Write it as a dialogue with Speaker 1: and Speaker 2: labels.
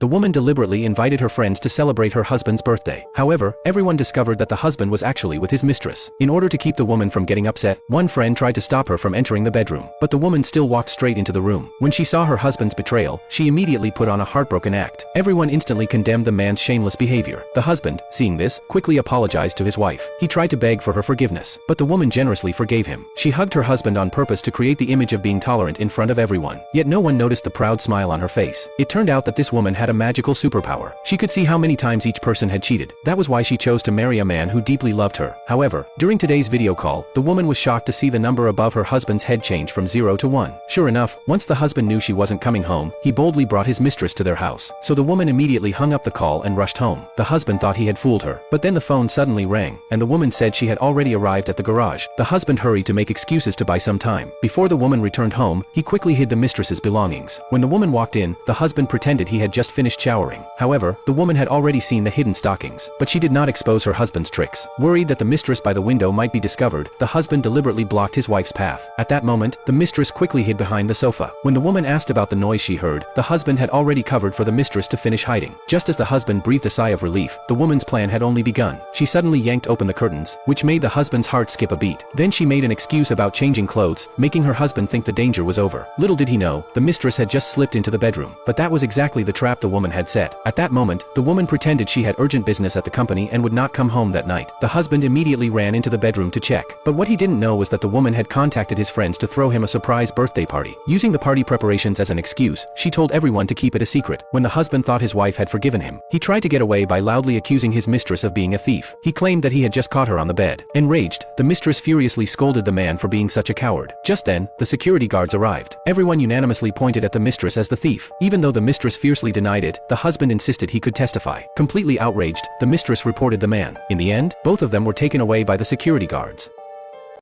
Speaker 1: The woman deliberately invited her friends to celebrate her husband's birthday. However, everyone discovered that the husband was actually with his mistress. In order to keep the woman from getting upset, one friend tried to stop her from entering the bedroom, but the woman still walked straight into the room. When she saw her husband's betrayal, she immediately put on a heartbroken act. Everyone instantly condemned the man's shameless behavior. The husband, seeing this, quickly apologized to his wife. He tried to beg for her forgiveness, but the woman generously forgave him. She hugged her husband on purpose to create the image of being tolerant in front of everyone. Yet no one noticed the proud smile on her face. It turned out that this woman had a magical superpower. She could see how many times each person had cheated. That was why she chose to marry a man who deeply loved her. However, during today's video call, the woman was shocked to see the number above her husband's head change from 0 to 1. Sure enough, once the husband knew she wasn't coming home, he boldly brought his mistress to their house. So the woman immediately hung up the call and rushed home. The husband thought he had fooled her, but then the phone suddenly rang, and the woman said she had already arrived at the garage. The husband hurried to make excuses to buy some time. Before the woman returned home, he quickly hid the mistress's belongings. When the woman walked in, the husband pretended he had just finished showering. However, the woman had already seen the hidden stockings, but she did not expose her husband's tricks. Worried that the mistress by the window might be discovered, the husband deliberately blocked his wife's path. At that moment, the mistress quickly hid behind the sofa. When the woman asked about the noise she heard, the husband had already covered for the mistress to finish hiding. Just as the husband breathed a sigh of relief, the woman's plan had only begun. She suddenly yanked open the curtains, which made the husband's heart skip a beat. Then she made an excuse about changing clothes, making her husband think the danger was over. Little did he know, the mistress had just slipped into the bedroom. But that was exactly the trap the woman had set. At that moment, the woman pretended she had urgent business at the company and would not come home that night. The husband immediately ran into the bedroom to check. But what he didn't know was that the woman had contacted his friends to throw him a surprise birthday party. Using the party preparations as an excuse, she told everyone to keep it a secret. When the husband thought his wife had forgiven him, he tried to get away by loudly accusing his mistress of being a thief. He claimed that he had just caught her on the bed. Enraged, the mistress furiously scolded the man for being such a coward. Just then, the security guards arrived. Everyone unanimously pointed at the mistress as the thief. Even though the mistress fiercely denied it, the husband insisted he could testify. Completely outraged, the mistress reported the man. In the end, both of them were taken away by the security guards.